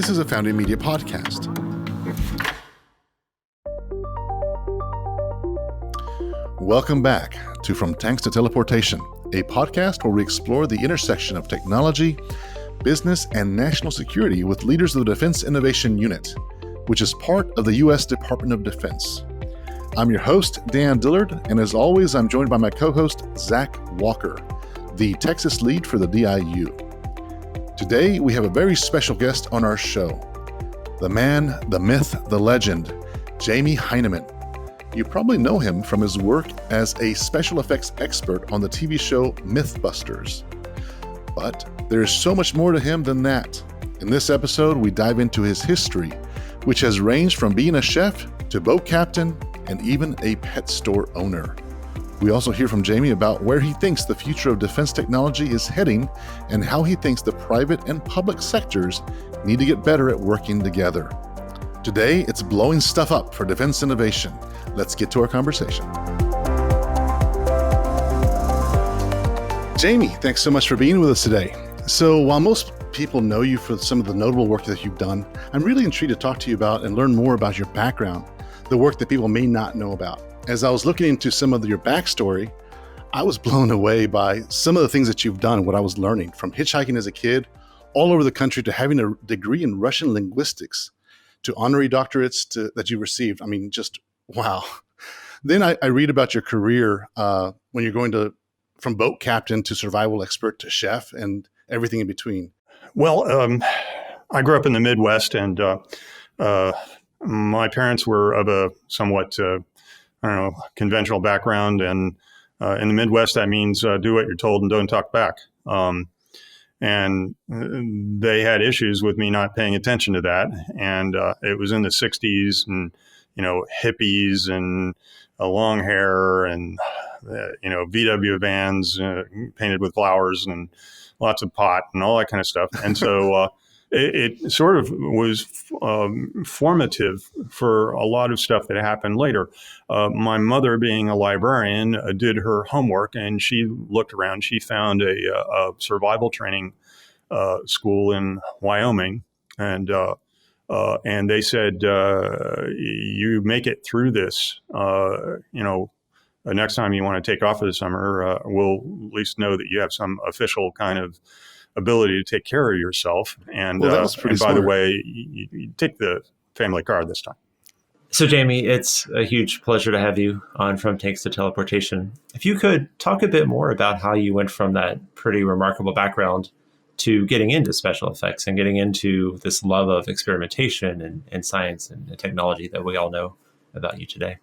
This is a Founding Media podcast. Welcome back to From Tanks to Teleportation, a podcast where we explore the intersection of technology, business, and national security with leaders of the Defense Innovation Unit, which is part of the U.S. Department of Defense. I'm your host, Dan Dillard, and as always, I'm joined by my co-host, Zach Walker, the Texas lead for the DIU. Today, we have a very special guest on our show, the man, the myth, the legend, Jamie Hyneman. You probably know him from his work as a special effects expert on the TV show Mythbusters. But there is so much more to him than that. In this episode, we dive into his history, which has ranged from being a chef to boat captain and even a pet store owner. We also hear from Jamie about where he thinks the future of defense technology is heading and how he thinks the private and public sectors need to get better at working together. Today, it's blowing stuff up for defense innovation. Let's get to our conversation. Jamie, thanks so much for being with us today. So while most people know you for some of the notable work that you've done, I'm really intrigued to talk to you about and learn more about your background, the work that people may not know about. As I was looking into some of your backstory, I was blown away by some of the things that you've done, what I was learning, from hitchhiking as a kid all over the country to having a degree in Russian linguistics to honorary doctorates that you received. I mean, just wow. Then I read about your career when you're going from boat captain to survival expert to chef and everything in between. Well, I grew up in the Midwest, and my parents were of a somewhat conventional background. And in the Midwest, that means do what you're told and don't talk back. And they had issues with me not paying attention to that. And it was in the 60s, and, hippies and long hair and, VW vans painted with flowers and lots of pot and all that kind of stuff. And so it sort of was formative for a lot of stuff that happened later. My mother, being a librarian, did her homework, and she looked around. She found a survival training school in Wyoming, and they said, "You make it through this. Next time you want to take off for the summer, we'll at least know that you have some official kind of ability to take care of yourself." And, well, that was pretty by smart. the way, you take the family car this time. So, Jamie, it's a huge pleasure to have you on From Tanks to Teleportation. If you could talk a bit more about how you went from that pretty remarkable background to getting into special effects and getting into this love of experimentation and science and technology that we all know about you today.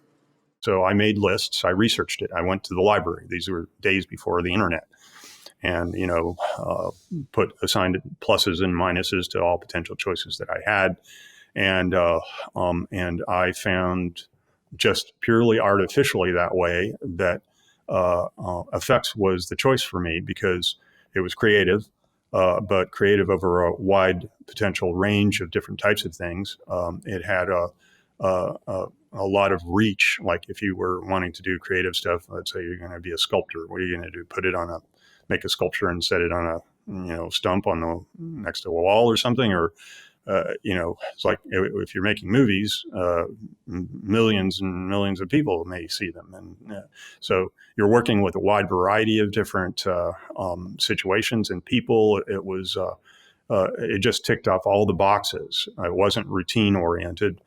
So I made lists. I researched it. I went to the library. These were days before the internet. And, assigned pluses and minuses to all potential choices that I had. And I found, just purely artificially that way, that effects was the choice for me, because it was creative, but creative over a wide potential range of different types of things. It had a lot of reach. Like if you were wanting to do creative stuff, let's say you're going to be a sculptor, what are you going to do? Make a sculpture and set it on a stump next to a wall or something, or it's like if you're making movies, millions and millions of people may see them, and so you're working with a wide variety of different situations and people. It just ticked off all the boxes. It wasn't routine oriented.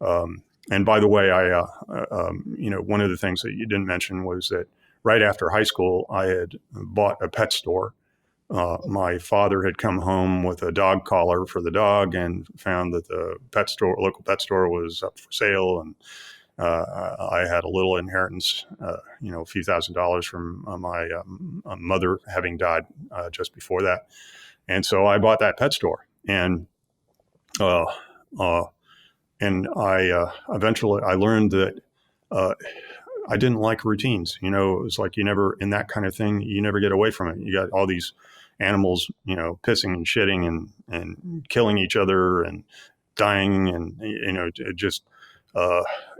And by the way, one of the things that you didn't mention was that right after high school, I had bought a pet store. My father had come home with a dog collar for the dog and found that the local pet store was up for sale. And I had a little inheritance, a few $1,000s from my mother having died just before that. And so I bought that pet store. And I eventually learned that I didn't like routines. It was like in that kind of thing, you never get away from it. You got all these animals, pissing and shitting and killing each other and dying, and,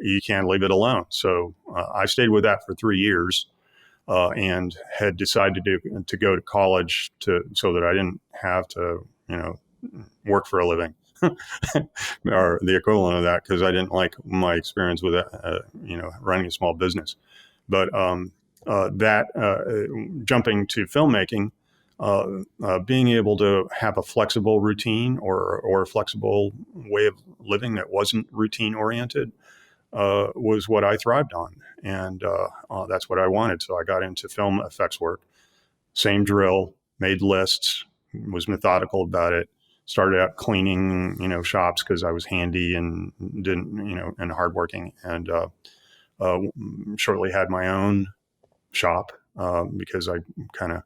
you can't leave it alone. So I stayed with that for 3 years and had decided to go to college so that I didn't have to, work for a living. or the equivalent of that, because I didn't like my experience with running a small business. But jumping to filmmaking, being able to have a flexible routine or a flexible way of living that wasn't routine oriented was what I thrived on. And that's what I wanted. So I got into film effects work. Same drill, made lists, was methodical about it. Started out cleaning, shops because I was handy and and hardworking. And shortly had my own shop because I kind of,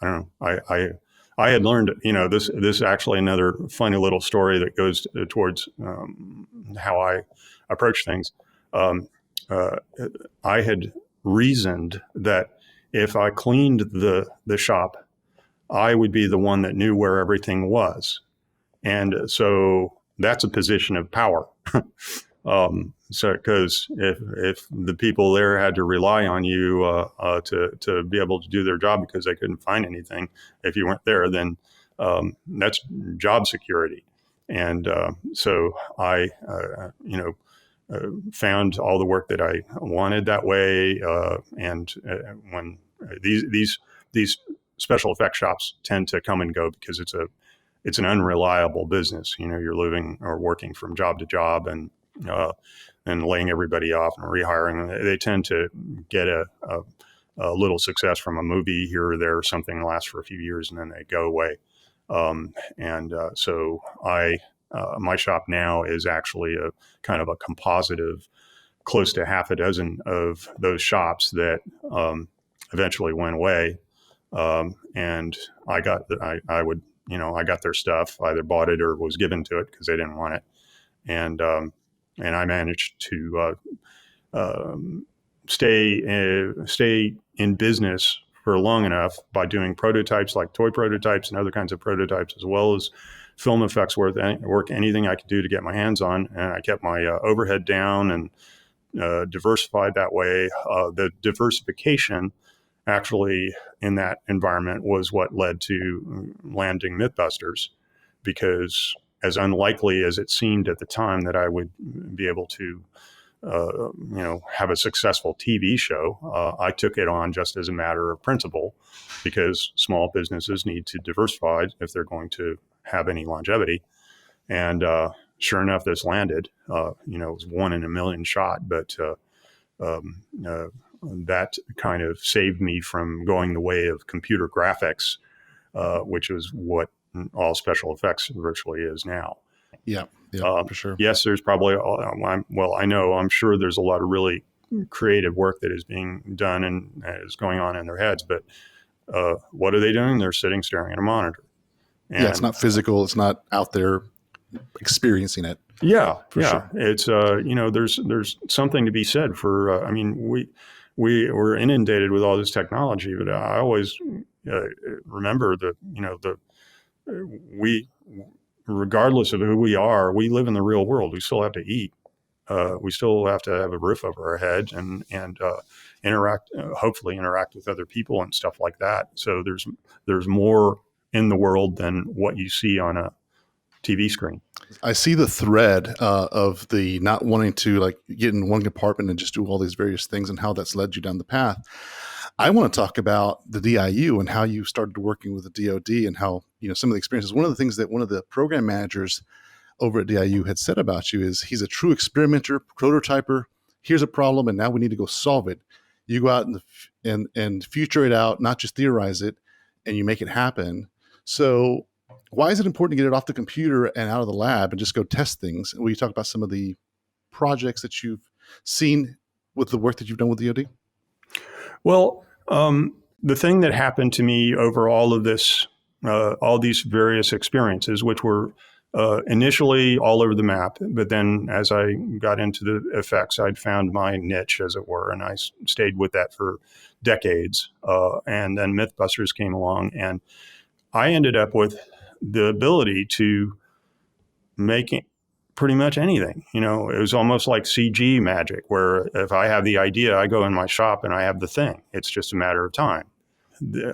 I don't know, I had learned, this is actually another funny little story that goes towards how I approach things. I had reasoned that if I cleaned the shop, I would be the one that knew where everything was. And so that's a position of power. So because if the people there had to rely on you to be able to do their job because they couldn't find anything if you weren't there, then that's job security. And so I found all the work that I wanted that way. And when these special effects shops tend to come and go because it's an unreliable business. You're living or working from job to job and laying everybody off and rehiring. They tend to get a little success from a movie here or there, something lasts for a few years and then they go away. So my shop now is actually a kind of a composite of close to half a dozen of those shops that eventually went away. And I got I got their stuff, either bought it or was given to it because they didn't want it. And I managed to stay in business for long enough by doing prototypes like toy prototypes and other kinds of prototypes, as well as film effects work, anything I could do to get my hands on. And I kept my overhead down and diversified that way. The diversification actually in that environment was what led to landing Mythbusters, because as unlikely as it seemed at the time that I would be able to have a successful TV show, I took it on just as a matter of principle, because small businesses need to diversify if they're going to have any longevity. And sure enough, this landed. It was 1 in a million shot, but that kind of saved me from going the way of computer graphics, which is what all special effects virtually is now. Yeah, for sure. Yes, there's probably, I'm sure there's a lot of really creative work that is being done and is going on in their heads, but what are they doing? They're sitting staring at a monitor. And it's not physical. It's not out there experiencing it. Yeah, sure. It's there's something to be said for. We're inundated with all this technology, but I always remember that we, regardless of who we are, we live in the real world. We still have to eat. We still have to have a roof over our head and hopefully interact with other people and stuff like that. So there's more in the world than what you see on a TV screen. I see the thread of the not wanting to get in one compartment and just do all these various things and how that's led you down the path. I want to talk about the DIU and how you started working with the DoD and how, some of the experiences. One of the things that one of the program managers over at DIU had said about you is he's a true experimenter, prototyper. Here's a problem, and now we need to go solve it. You go out and future it out, not just theorize it, and you make it happen. So why is it important to get it off the computer and out of the lab and just go test things? Will you talk about some of the projects that you've seen with the work that you've done with DoD? Well, the thing that happened to me over all of this, all these various experiences, which were initially all over the map, but then as I got into the effects, I'd found my niche, as it were, and I stayed with that for decades. And then Mythbusters came along, and I ended up with the ability to make pretty much anything. It was almost like CG magic, where if I have the idea, I go in my shop and I have the thing. It's just a matter of time.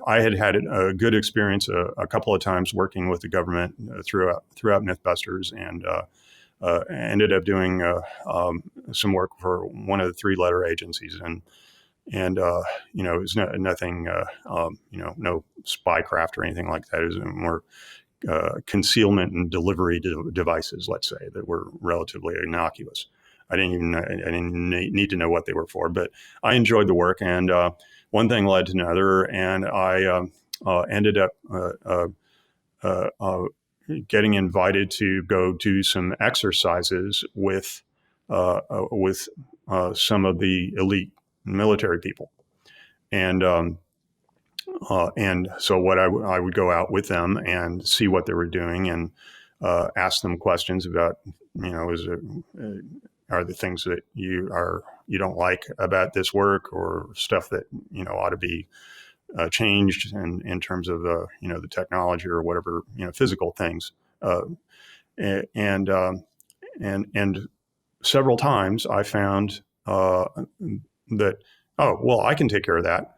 I had had a good experience a couple of times working with the government throughout Mythbusters, and ended up doing some work for one of the 3-letter agencies, and it was nothing, no spycraft or anything like that. It was more concealment and delivery devices, let's say, that were relatively innocuous. I didn't need to know what they were for, but I enjoyed the work, and one thing led to another, and I ended up getting invited to go do some exercises with some of the elite military people, and so what I would go out with them and see what they were doing, and ask them questions about, are the things that you don't like about this work, or stuff that ought to be changed in terms of the technology or whatever, physical things, and several times I found that, oh well, I can take care of that,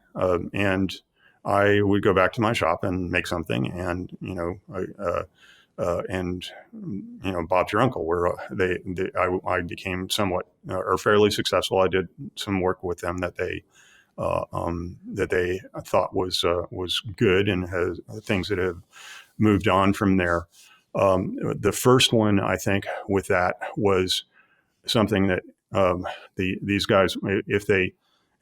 and I would go back to my shop and make something, and Bob's your uncle, where I became somewhat or fairly successful. I did some work with them that they thought was good, and has things that have moved on from there. The first one, I think, with that was something that these guys, if they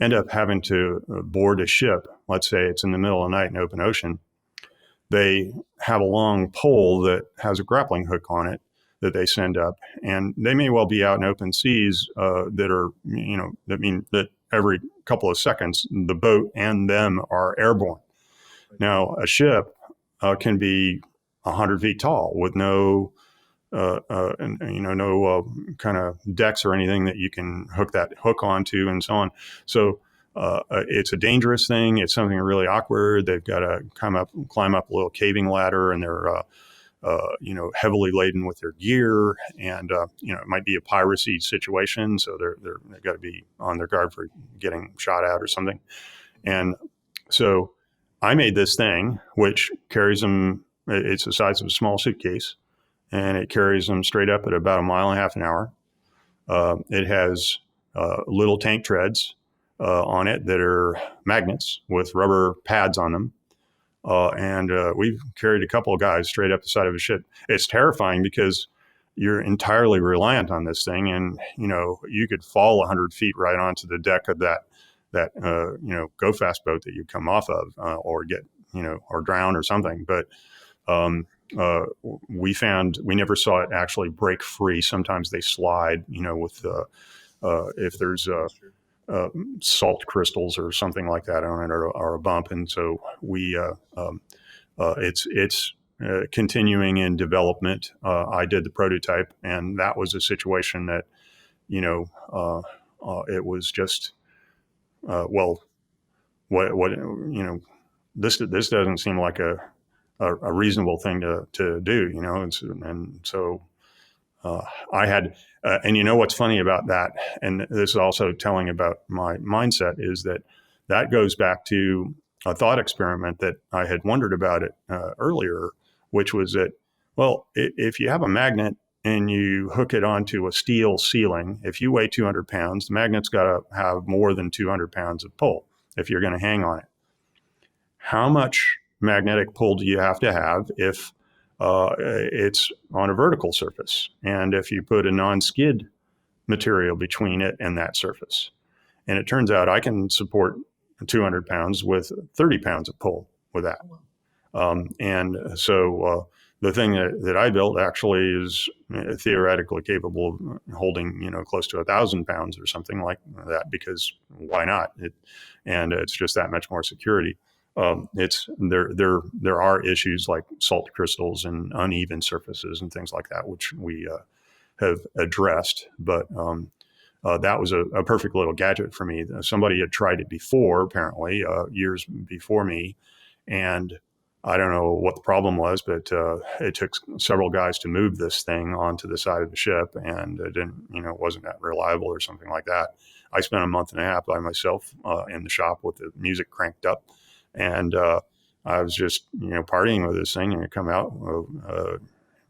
end up having to board a ship, let's say it's in the middle of the night in open ocean, they have a long pole that has a grappling hook on it that they send up, and they may well be out in open seas that are, that mean that every couple of seconds the boat and them are airborne. Now, a ship can be 100 feet tall with no kind of decks or anything that you can hook that hook onto, and so on. So it's a dangerous thing. It's something really awkward. They've got to climb up a little caving ladder, and they're heavily laden with their gear, and it might be a piracy situation, so they've got to be on their guard for getting shot at or something. And so I made this thing which carries them. It's the size of a small suitcase, and it carries them straight up at about 1.5 miles an hour. It has little tank treads on it that are magnets with rubber pads on them. And we've carried a couple of guys straight up the side of a ship. It's terrifying because you're entirely reliant on this thing, and you could fall 100 feet right onto the deck of that go fast boat that you come off of, or get or drown or something. But we never saw it actually break free. Sometimes they slide, with if there's salt crystals or something like that on it, or a bump, and so it's continuing in development. I did the prototype, and that was a situation that it was just this doesn't seem like a reasonable thing to do, and so I had, and what's funny about that, and this is also telling about my mindset, is that goes back to a thought experiment that I had wondered about it earlier, which was that, well, if you have a magnet and you hook it onto a steel ceiling, if you weigh 200 pounds, the magnet's got to have more than 200 pounds of pull if you're going to hang on it. How much magnetic pull do you have to have if it's on a vertical surface, and if you put a non-skid material between it and that surface? And it turns out I can support 200 pounds with 30 pounds of pull with that. And so the thing that I built actually is theoretically capable of holding, close to 1,000 pounds or something like that, because why not? It's just that much more security. There are issues like salt crystals and uneven surfaces and things like that, which we have addressed. But that was a perfect little gadget for me. Somebody had tried it before, apparently, years before me, and I don't know what the problem was, but it took several guys to move this thing onto the side of the ship, and it didn't, wasn't that reliable or something like that. I spent a month and a half by myself in the shop with the music cranked up, And I was just, partying with this thing, and it come out,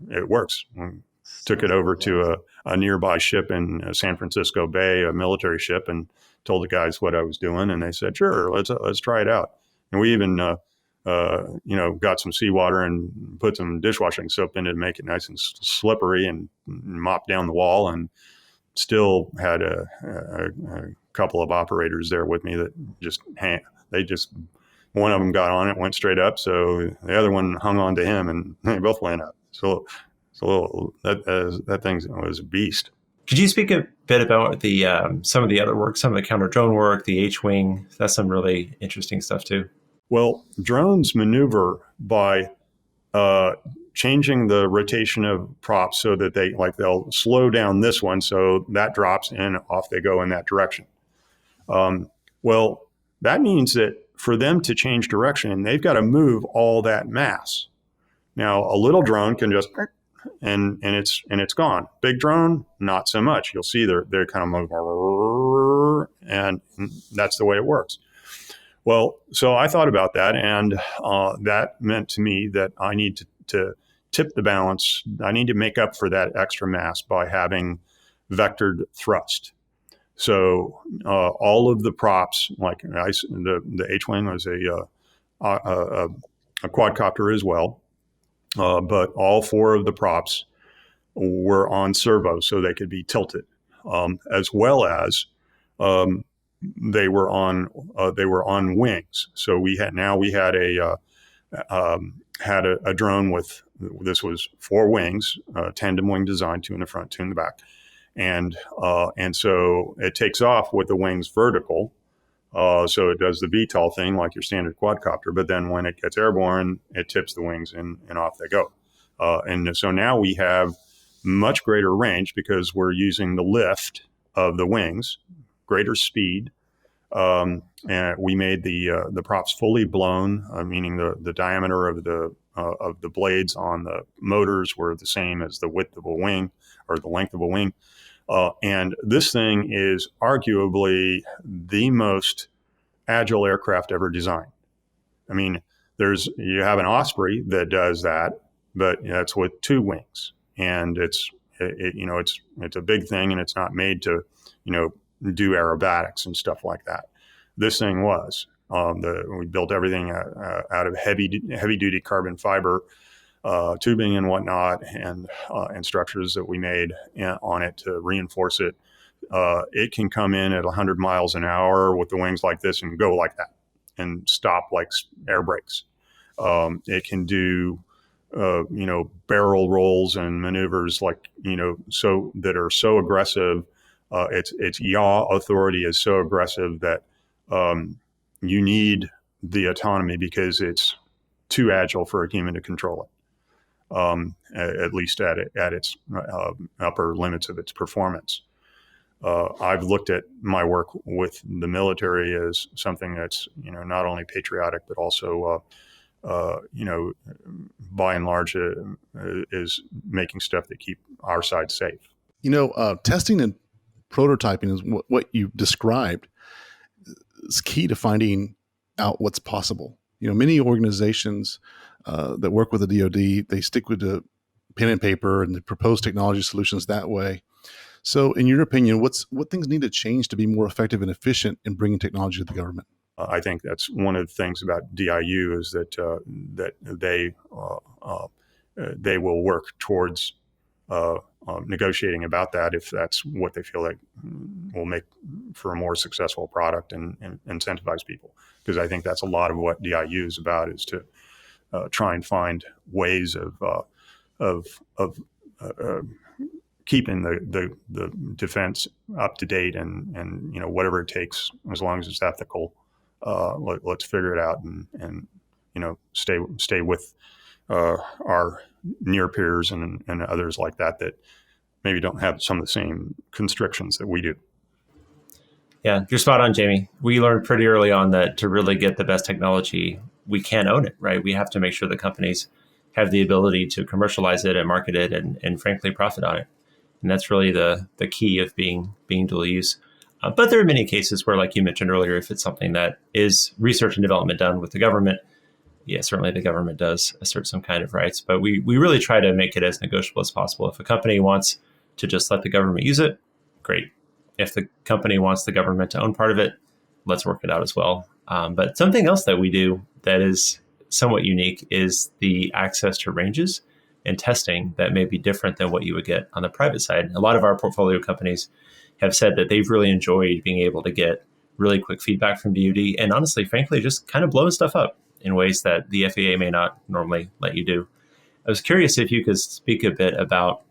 it works. And took it over to a nearby ship in San Francisco Bay, a military ship, and told the guys what I was doing, and they said, "Sure, let's try it out." And we even, got some seawater and put some dishwashing soap in it to make it nice and slippery, and mopped down the wall, and still had a couple of operators there with me that one of them got on it, went straight up. So the other one hung on to him, and they both went up. So that thing was a beast. Could you speak a bit about the some of the other work, some of the counter drone work, the Hwing? That's some really interesting stuff too. Well, drones maneuver by changing the rotation of props so that they'll slow down this one, so that drops and off they go in that direction. Well, that means that for them to change direction, they've got to move all that mass. Now, a little drone can just and it's gone. Big drone, not so much. You'll see they're kind of moving, and that's the way it works. Well, so I thought about that, and that meant to me that I need to tip the balance. I need to make up for that extra mass by having vectored thrust. So all of the props, like the Hwing was a quadcopter as well, but all four of the props were on servos, so they could be tilted, as well as they were on wings. So we had a drone with, this was 4 wings, tandem wing design, 2 in the front, 2 in the back. And so it takes off with the wings vertical. So it does the VTOL thing like your standard quadcopter, but then when it gets airborne, it tips the wings and off they go. And so now we have much greater range because we're using the lift of the wings, greater speed. And we made the props fully blown, meaning the diameter of the blades on the motors were the same as the width of a wing or the length of a wing. And this thing is arguably the most agile aircraft ever designed. I mean, you have an Osprey that does that, but that's with 2 wings, and it's a big thing, and it's not made to, do aerobatics and stuff like that. This thing was. We built everything out of heavy duty carbon fiber tubing and whatnot, and structures that we made on it to reinforce it. It can come in at 100 miles an hour with the wings like this and go like that and stop like air brakes. It can do, barrel rolls and maneuvers so that are so aggressive. Its yaw authority is so aggressive that you need the autonomy because it's too agile for a human to control it. At least at its upper limits of its performance. I've looked at my work with the military as something that's, not only patriotic, but also, by and large, is making stuff that keep our side safe. Testing and prototyping is what you described is key to finding out what's possible. Many organizations that work with the DoD, they stick with the pen and paper and they propose technology solutions that way. So in your opinion, what things need to change to be more effective and efficient in bringing technology to the government? I think that's one of the things about DIU is that they will work towards negotiating about that if that's what they feel like will make for a more successful product and incentivize people. Because I think that's a lot of what DIU is about, is to try and find ways of keeping the defense up to date and whatever it takes, as long as it's ethical. Let's figure it out and stay with our near peers and others like that maybe don't have some of the same constrictions that we do. Yeah, you're spot on, Jamie. We learned pretty early on that to really get the best technology, we can't own it, right? We have to make sure the companies have the ability to commercialize it and market it and frankly profit on it. And that's really the key of being dual use. But there are many cases where, like you mentioned earlier, if it's something that is research and development done with the government, yeah, certainly the government does assert some kind of rights. But we really try to make it as negotiable as possible. If a company wants to just let the government use it, great. If the company wants the government to own part of it, let's work it out as well. But something else that we do that is somewhat unique is the access to ranges and testing that may be different than what you would get on the private side. A lot of our portfolio companies have said that they've really enjoyed being able to get really quick feedback from DoD and honestly, frankly, just kind of blowing stuff up in ways that the FAA may not normally let you do. I was curious if you could speak a bit about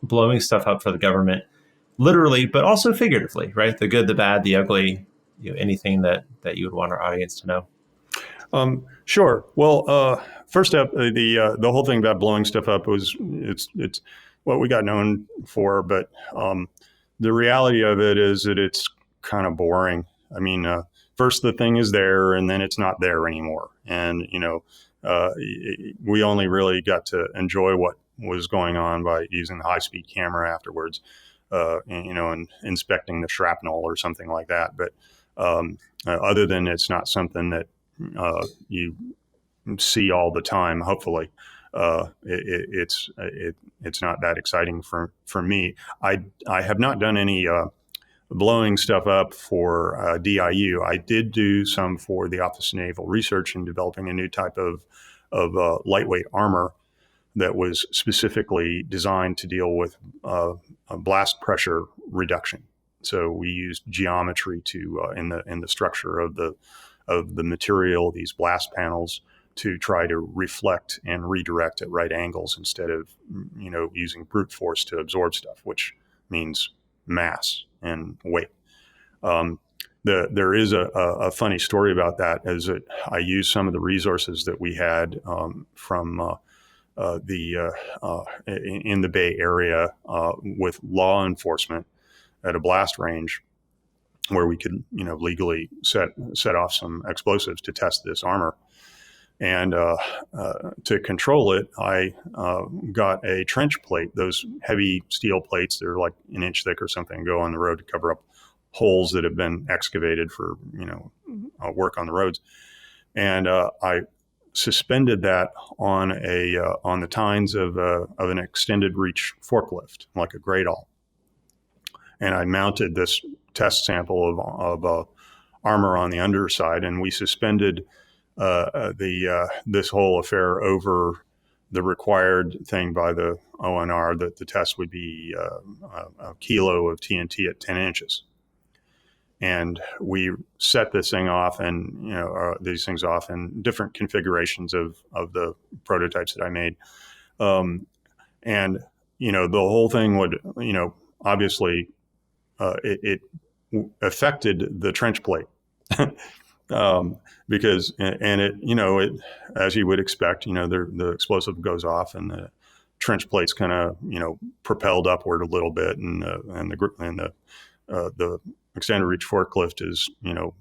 blowing stuff up for the government, literally, but also figuratively, right? The good, the bad, the ugly, anything that you would want our audience to know. Sure. Well, first up, the whole thing about blowing stuff up was it's what we got known for, but the reality of it is that it's kind of boring. I mean, first the thing is there, and then it's not there anymore, and we only really got to enjoy what was going on by using the high-speed camera afterwards, and inspecting the shrapnel or something like that. But other than it's not something that you see all the time. Hopefully, it's not that exciting for me. I have not done any blowing stuff up for DIU. I did do some for the Office of Naval Research in developing a new type of lightweight armor that was specifically designed to deal with a blast pressure reduction. So we used geometry to in the structure of the material, these blast panels, to try to reflect and redirect at right angles instead of using brute force to absorb stuff, which means mass and weight. There is a funny story about that, is that I used some of the resources that we had from in the Bay Area with law enforcement at a blast range, where we could, legally set off some explosives to test this armor. And to control it, I got a trench plate, those heavy steel plates. They're like an inch thick or something, go on the road to cover up holes that have been excavated for, work on the roads. And I suspended that on the tines of an extended reach forklift, like a great all. And I mounted this test sample of armor on the underside, and we suspended this whole affair over the required thing by the ONR that the test would be a kilo of TNT at 10 inches. And we set this thing off, and these things off in different configurations of the prototypes that I made, and the whole thing would obviously it affected the trench plate. Because it as you would expect, the explosive goes off and the trench plate's kind of propelled upward a little bit, and the extended reach forklift is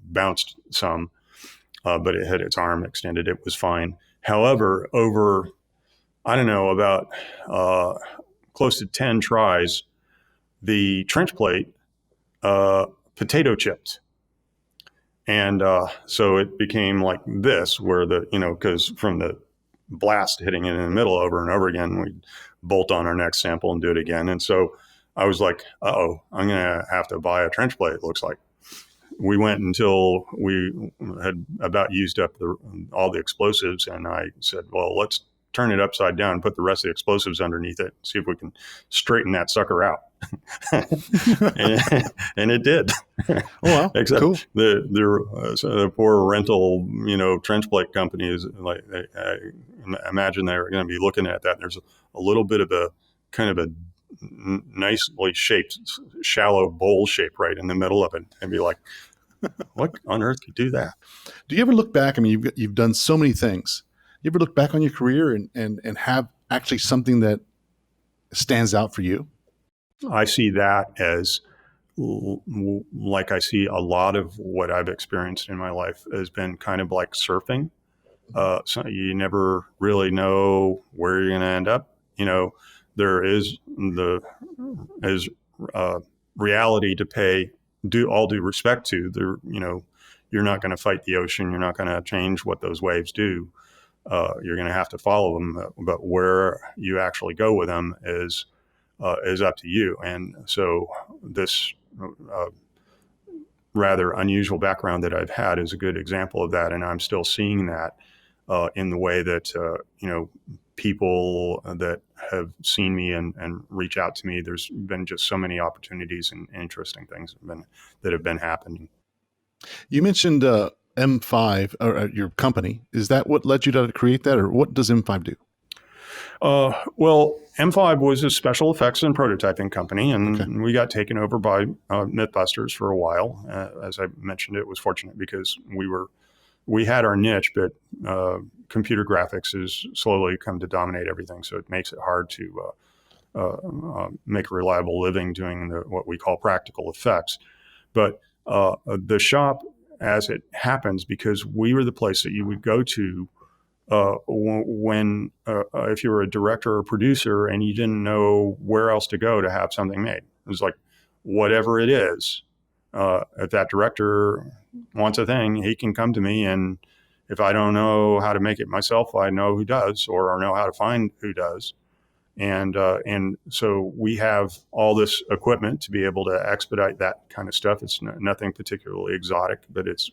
bounced some, but it had its arm extended. It was fine. However, over about close to 10 tries, the trench plate potato chipped. And so it became like this, where because from the blast hitting it in the middle over and over again, we'd bolt on our next sample and do it again. And so I was like, I'm going to have to buy a trench plate, it looks like. We went until we had about used up all the explosives. And I said, well, let's turn it upside down, put the rest of the explosives underneath it, see if we can straighten that sucker out. and it did. Oh, wow. Except cool. the poor rental, trench plate company is like, I imagine they're going to be looking at that. And there's a little bit of a kind of a nicely shaped, shallow bowl shape right in the middle of it, and be like, what on earth could do that? Do you ever look back? I mean, you've done so many things. You ever look back on your career and have actually something that stands out for you? I see that as like I see a lot of what I've experienced in my life has been kind of like surfing. So you never really know where you're going to end up. There is reality to pay due respect to, you're not going to fight the ocean. You're not going to change what those waves do. You're going to have to follow them, but where you actually go with them is up to you. And so this rather unusual background that I've had is a good example of that. And I'm still seeing that in the way that, people that have seen me and reach out to me. There's been just so many opportunities and interesting things that have been happening. You mentioned M5, or your company. Is that what led you to create that, or what does M5 do? Well, M5 was a special effects and prototyping company, and we got taken over by Mythbusters for a while. As I mentioned, it was fortunate because we had our niche, but computer graphics has slowly come to dominate everything. So it makes it hard to make a reliable living doing what we call practical effects. But the shop, as it happens, because we were the place that you would go to when if you were a director or producer and you didn't know where else to go to have something made. It was like, whatever it is, if that director wants a thing, he can come to me, and if I don't know how to make it myself, I know who does, or know how to find who does. And so we have all this equipment to be able to expedite that kind of stuff. It's nothing particularly exotic, but it's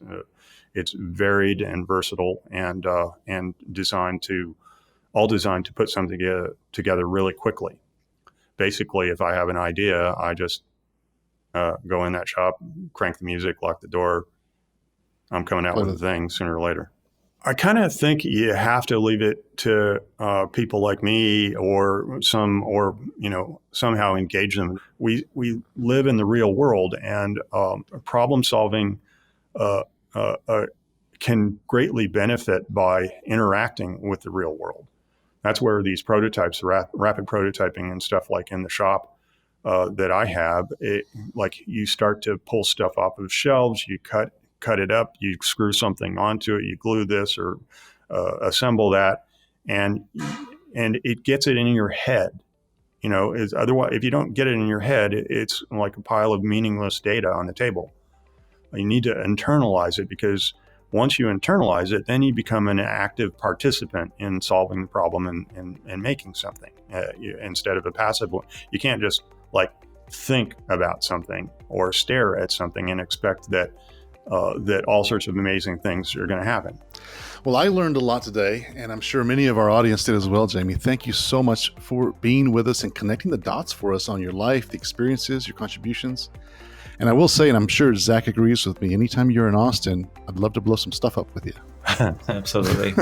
varied and versatile, and designed to put something together really quickly. Basically, if I have an idea, I just go in that shop, crank the music, lock the door. I'm coming out with a thing sooner or later. I kind of think you have to leave it to people like me, or somehow engage them. We live in the real world, and problem solving can greatly benefit by interacting with the real world. That's where these prototypes, rapid prototyping and stuff like in the shop that I have, like you start to pull stuff off of shelves, you cut it up, you screw something onto it, you glue this or assemble that, and it gets it in your head. Otherwise, if you don't get it in your head, it's like a pile of meaningless data on the table. You need to internalize it, because once you internalize it, then you become an active participant in solving the problem and making something instead of a passive one. You can't just think about something or stare at something and expect that all sorts of amazing things are going to happen. Well, I learned a lot today, and I'm sure many of our audience did as well, Jamie. Thank you so much for being with us and connecting the dots for us on your life, the experiences, your contributions. And I will say, and I'm sure Zach agrees with me, anytime you're in Austin, I'd love to blow some stuff up with you. Absolutely.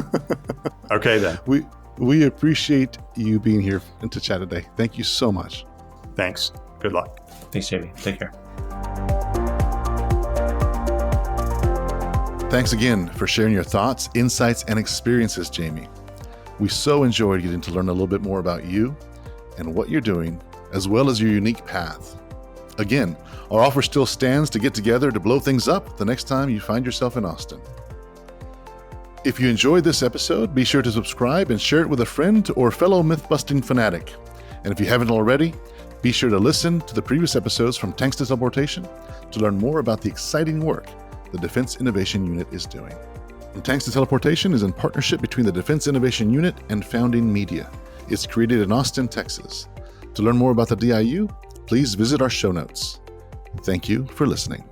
Okay, then. We appreciate you being here and to chat today. Thank you so much. Thanks. Good luck. Thanks, Jamie. Take care. Thanks again for sharing your thoughts, insights, and experiences, Jamie. We so enjoyed getting to learn a little bit more about you and what you're doing, as well as your unique path. Again, our offer still stands to get together to blow things up the next time you find yourself in Austin. If you enjoyed this episode, be sure to subscribe and share it with a friend or fellow myth-busting fanatic. And if you haven't already, be sure to listen to the previous episodes from Tanks to Teleportation to learn more about the exciting work the Defense Innovation Unit is doing. And Tanks to Teleportation is in partnership between the Defense Innovation Unit and Founding Media. It's created in Austin, Texas. To learn more about the DIU, please visit our show notes. Thank you for listening.